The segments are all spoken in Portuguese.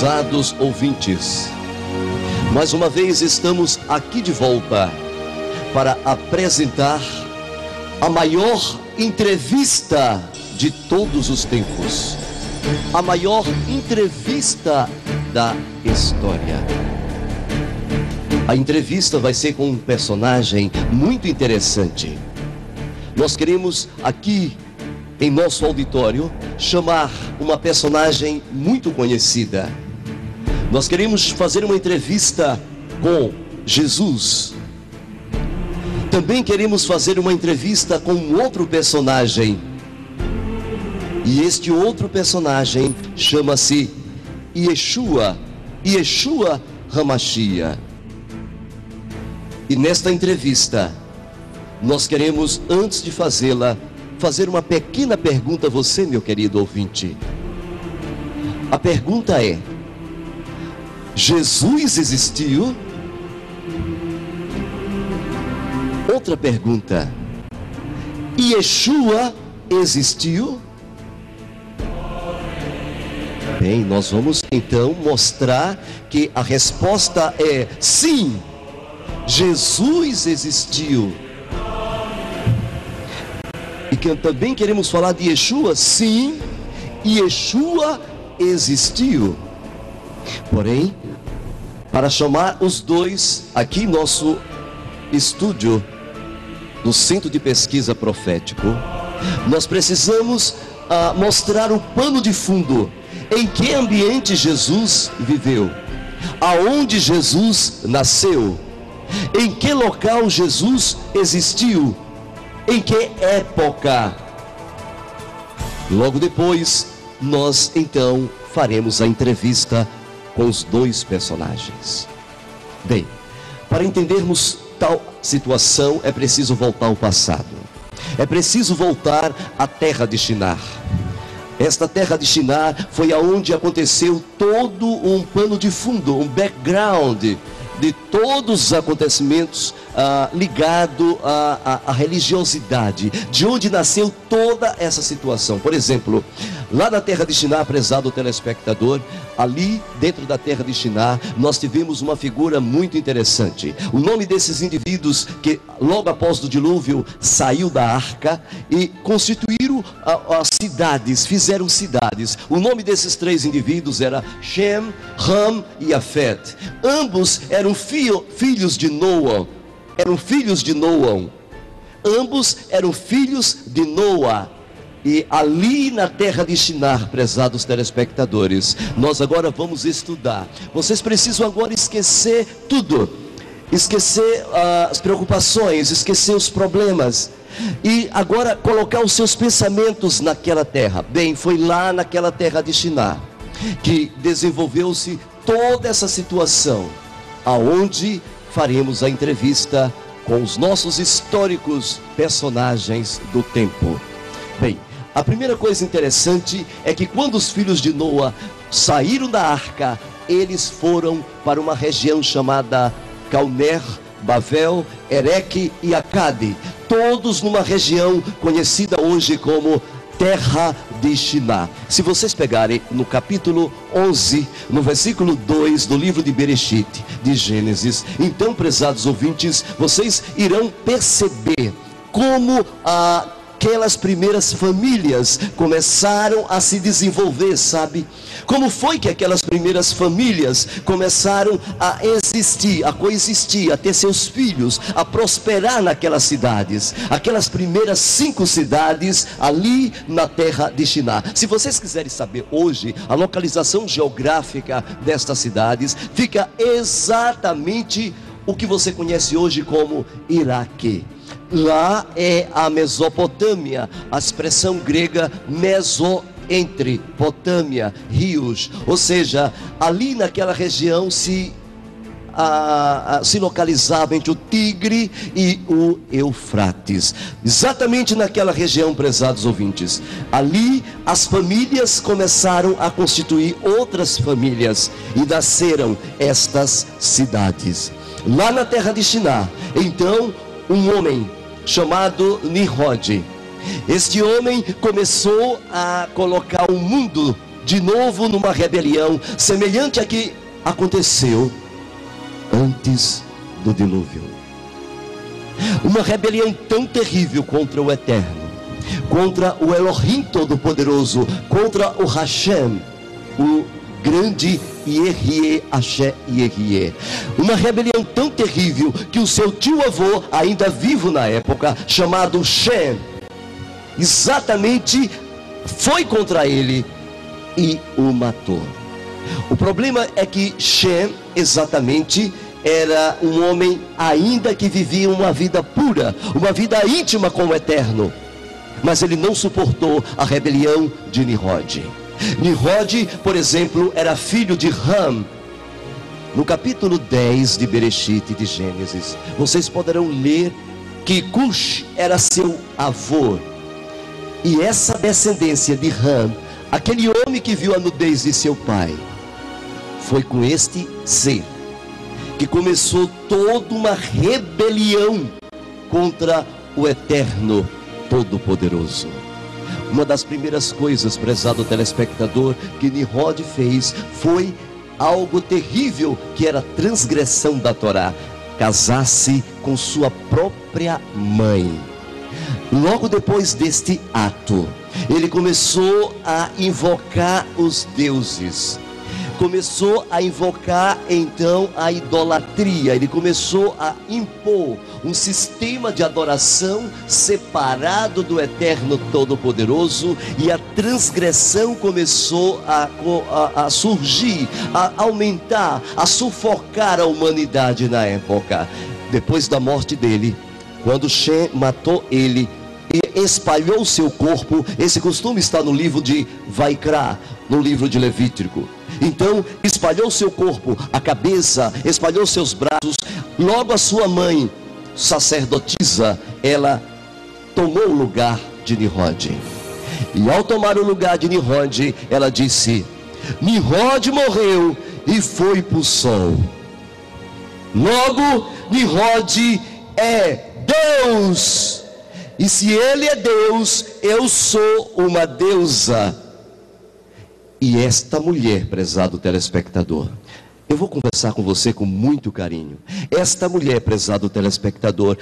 Prezados ouvintes, mais uma vez estamos aqui de volta para apresentar a maior entrevista de todos os tempos, a maior entrevista da história. A entrevista vai ser com um personagem muito interessante. Nós queremos aqui em nosso auditório chamar uma personagem muito conhecida. Nós queremos fazer uma entrevista com Jesus. Também queremos fazer uma entrevista com um outro personagem. E este outro personagem chama-se Yeshua HaMashiach. E nesta entrevista, nós queremos, antes de fazê-la, fazer uma pequena pergunta a você, meu querido ouvinte. A pergunta é: Jesus existiu? Outra pergunta: Yeshua existiu? Bem, nós vamos então mostrar que a resposta é sim, Jesus existiu. E que também queremos falar de Yeshua, sim, Yeshua existiu. Porém, para chamar os dois aqui em nosso estúdio do Centro de Pesquisa Profético, nós precisamos mostrar o pano de fundo. Em que ambiente Jesus viveu? Aonde Jesus nasceu? Em que local Jesus existiu? Em que época? Logo depois, nós então faremos a entrevista com os dois personagens. Bem, para entendermos tal situação, é preciso voltar ao passado. É preciso voltar à terra de Shinar. Esta terra de Shinar foi aonde aconteceu todo um pano de fundo, um background de todos os acontecimentos ligado à religiosidade, de onde nasceu toda essa situação. Por exemplo, lá na terra de Shinar, prezado telespectador, ali dentro da terra de Shinar, nós tivemos uma figura muito interessante. O nome desses indivíduos que logo após o dilúvio saiu da arca e constituíram as cidades, fizeram cidades. O nome desses três indivíduos era Shem, Ham e Yafet. Ambos eram filhos de Noa. Ambos eram filhos de Noa. E ali na terra de Shinar, prezados telespectadores, nós agora vamos estudar. Vocês precisam agora esquecer tudo. Esquecer as preocupações, esquecer os problemas. E agora colocar os seus pensamentos naquela terra. Bem, foi lá naquela terra de Shinar que desenvolveu-se toda essa situação, aonde faremos a entrevista com os nossos históricos personagens do tempo. Bem, a primeira coisa interessante é que quando os filhos de Noa saíram da arca, eles foram para uma região chamada Calner, Bavel, Ereque e Acade, todos numa região conhecida hoje como terra de Shinar. Se vocês pegarem no capítulo 11, no versículo 2 do livro de Bereshit, de Gênesis, então, prezados ouvintes, vocês irão perceber como aquelas primeiras famílias começaram a se desenvolver, sabe? Como foi que aquelas primeiras famílias começaram a existir, a coexistir, a ter seus filhos, a prosperar naquelas cidades, aquelas primeiras 5 cidades ali na terra de Shinar. Se vocês quiserem saber hoje a localização geográfica destas cidades, fica exatamente o que você conhece hoje como Iraque. Lá é a Mesopotâmia, a expressão grega entre Potâmia, rios, ou seja, ali naquela região se localizava entre o Tigre e o Eufrates, exatamente naquela região, prezados ouvintes. Ali as famílias começaram a constituir outras famílias e nasceram estas cidades. Lá na terra de Shinar, então, um homem chamado Nimrod. Este homem começou a colocar o mundo de novo numa rebelião semelhante a que aconteceu antes do dilúvio. Uma rebelião tão terrível contra o Eterno, contra o Elohim Todo-Poderoso, contra o Hashem, o grande Yehie, Axé Yehie. Uma rebelião tão terrível que o seu tio-avô, ainda vivo na época, chamado Shem, exatamente foi contra ele e o matou. O problema é que Shem, exatamente, era um homem ainda que vivia uma vida pura, uma vida íntima com o Eterno, mas ele não suportou a rebelião de Nimrod. Nimrod, por exemplo, era filho de Ram. No capítulo 10 de Bereshit, de Gênesis, vocês poderão ler que Cush era seu avô. E essa descendência de Ram, aquele homem que viu a nudez de seu pai, foi com este ser que começou toda uma rebelião contra o Eterno Todo-Poderoso. Uma das primeiras coisas, prezado telespectador, que Nimrod fez foi algo terrível, que era transgressão da Torá: casar-se com sua própria mãe. Logo depois deste ato, ele começou a invocar os deuses, começou a invocar então a idolatria. Ele começou a impor um sistema de adoração separado do Eterno Todo-Poderoso, e a transgressão começou a surgir, a aumentar, a sufocar a humanidade na época. Depois da morte dele, quando Shem matou ele e espalhou seu corpo, esse costume está no livro de Vaikra, no livro de Levítico. Então espalhou seu corpo, a cabeça, espalhou seus braços. Logo a sua mãe, sacerdotisa, ela tomou o lugar de Nimrod. E ao tomar o lugar de Nimrod, ela disse: Nimrod morreu e foi para o sol. Logo, Nimrod é Deus, e se ele é Deus, eu sou uma deusa. E esta mulher, prezado telespectador, eu vou conversar com você com muito carinho. Esta mulher, prezado telespectador,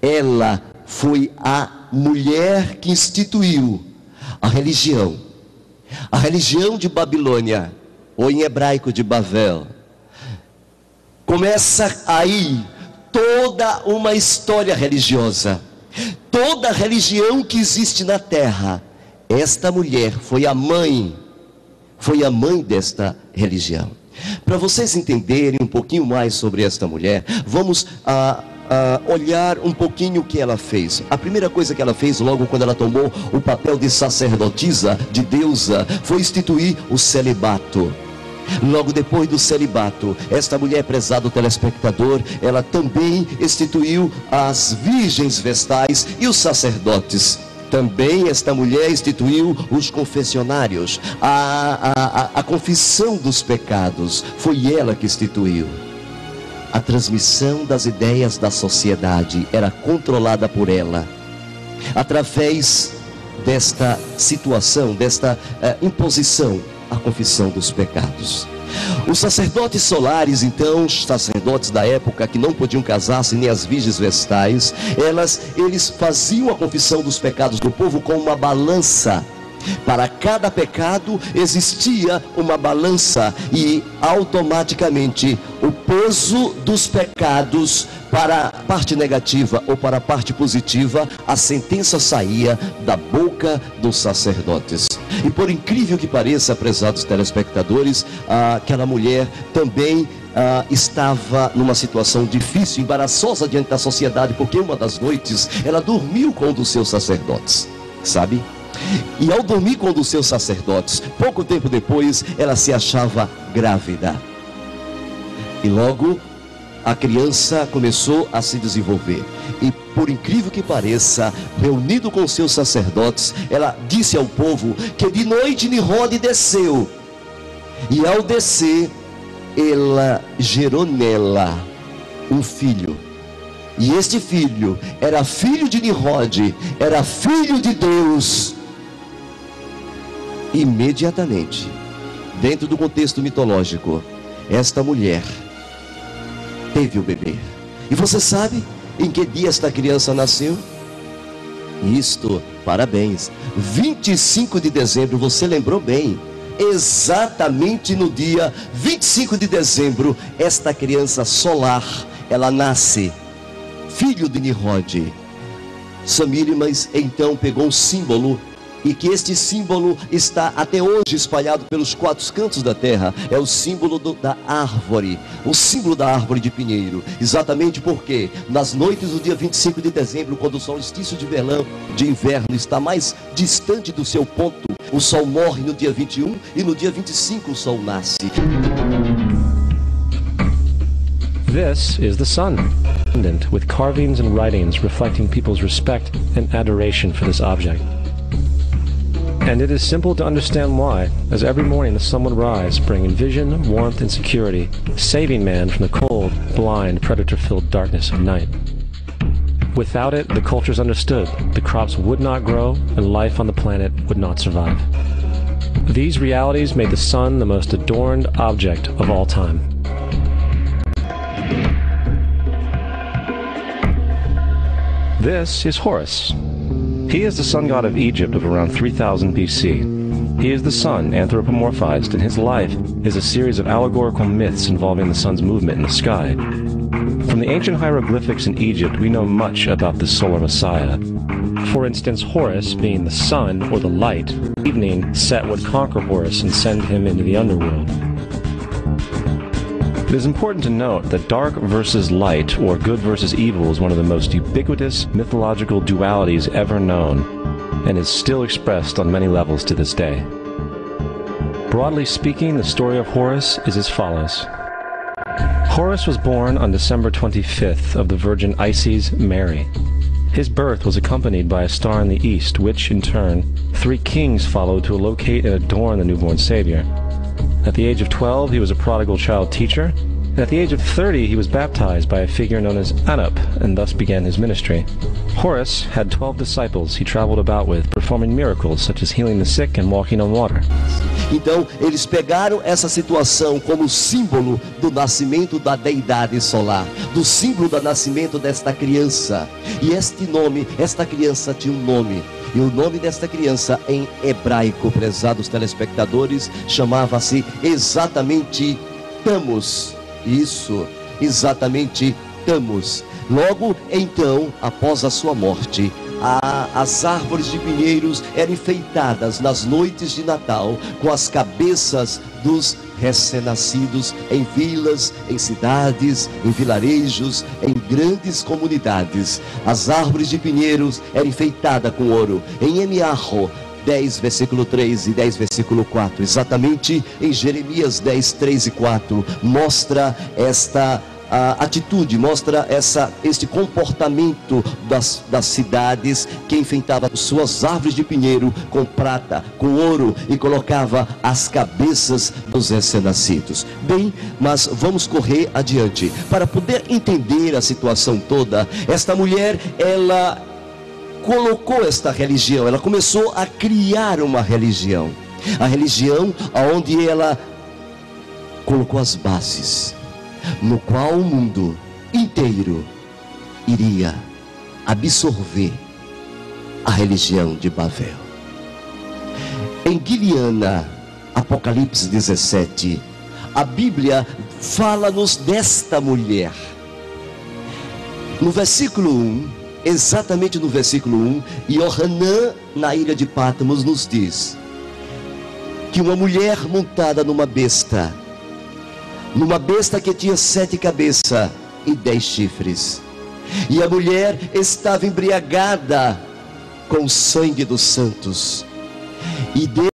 ela foi a mulher que instituiu a religião de Babilônia, ou em hebraico de Babel. Começa aí toda uma história religiosa, toda religião que existe na terra. Esta mulher foi a mãe desta religião. Para vocês entenderem um pouquinho mais sobre esta mulher, vamos olhar um pouquinho o que ela fez. A primeira coisa que ela fez logo quando ela tomou o papel de sacerdotisa, de deusa, foi instituir o celibato. Logo depois do celibato, esta mulher, prezado telespectador, ela também instituiu as virgens vestais e os sacerdotes. Também esta mulher instituiu os confessionários, a confissão dos pecados. Foi ela que instituiu. A transmissão das ideias da sociedade era controlada por ela, através desta situação, desta imposição, a confissão dos pecados. Os sacerdotes solares, então, os sacerdotes da época que não podiam casar-se, nem as virgens vestais, eles faziam a confissão dos pecados do povo com uma balança. Para cada pecado existia uma balança, e automaticamente o peso dos pecados para a parte negativa ou para a parte positiva, a sentença saía da boca dos sacerdotes. E por incrível que pareça, prezados telespectadores, aquela mulher também estava numa situação difícil, embaraçosa diante da sociedade, porque uma das noites ela dormiu com um dos seus sacerdotes, sabe? E ao dormir com um dos seus sacerdotes, pouco tempo depois, ela se achava grávida. E logo a criança começou a se desenvolver. E por incrível que pareça, reunido com seus sacerdotes, ela disse ao povo que de noite Nimrod desceu. E ao descer, ela gerou nela um filho. E este filho era filho de Nimrod, era filho de Deus. Imediatamente dentro do contexto mitológico, esta mulher teve o bebê. E você sabe em que dia esta criança nasceu? Isto, parabéns, 25 de dezembro, você lembrou bem. Exatamente no dia 25 de dezembro, esta criança solar, ela nasce, filho de Nimrod. Samirimas então pegou um símbolo, e que este símbolo está até hoje espalhado pelos 4 cantos da terra. É o símbolo da árvore, o símbolo da árvore de pinheiro. Exatamente porque nas noites do dia 25 de dezembro, quando o solstício de inverno está mais distante do seu ponto, o sol morre no dia 21 e no dia 25 o sol nasce. This is the sun, with carvings and writings reflecting people's respect and adoration for this object. And it is simple to understand why, as every morning the sun would rise, bringing vision, warmth, and security, saving man from the cold, blind, predator-filled darkness of night. Without it, the cultures understood, the crops would not grow, and life on the planet would not survive. These realities made the sun the most adorned object of all time. This is Horus. He is the sun god of Egypt of around 3000 BC. He is the sun anthropomorphized, and his life is a series of allegorical myths involving the sun's movement in the sky. From the ancient hieroglyphics in Egypt, we know much about the solar messiah. For instance, Horus, being the sun or the light, evening Set would conquer Horus and send him into the underworld. It is important to note that dark versus light, or good versus evil, is one of the most ubiquitous mythological dualities ever known, and is still expressed on many levels to this day. Broadly speaking, the story of Horus is as follows. Horus was born on December 25th of the Virgin Isis Mary. His birth was accompanied by a star in the east, which, in turn, 3 kings followed to locate and adorn the newborn Savior. At the age of 12, he was a prodigal child teacher, and at the age of 30, he was baptized by a figure known as Anup, and thus began his ministry. Horus had 12 disciples he traveled about with, performing miracles such as healing the sick and walking on water. Então, eles pegaram essa situação como símbolo do nascimento da deidade solar, do símbolo do nascimento desta criança. E este nome, esta criança tinha um nome. E o nome desta criança em hebraico, prezados telespectadores, chamava-se exatamente Tammuz. Isso, exatamente Tammuz. Logo então, após a sua morte, as árvores de pinheiros eram enfeitadas nas noites de Natal com as cabeças dos recém-nascidos em vilas, em cidades, em vilarejos, em grandes comunidades. As árvores de pinheiros eram enfeitadas com ouro. Em Emiarro 10, versículo 3 e 10, versículo 4, exatamente em Jeremias 10, 3 e 4, mostra esta atitude, mostra este comportamento das cidades que enfeitava suas árvores de pinheiro com prata, com ouro, e colocava as cabeças dos recém-nascidos. Bem, mas vamos correr adiante. Para poder entender a situação toda, esta mulher, ela colocou esta religião, ela começou a criar uma religião. A religião onde ela colocou as bases, no qual o mundo inteiro iria absorver a religião de Babel. Em Guiliana, Apocalipse 17, a Bíblia fala-nos desta mulher. No versículo 1, exatamente no versículo 1, Yohanan, na ilha de Patmos, nos diz que uma mulher montada numa besta que tinha 7 cabeças e 10 chifres, e a mulher estava embriagada com o sangue dos santos, e Deus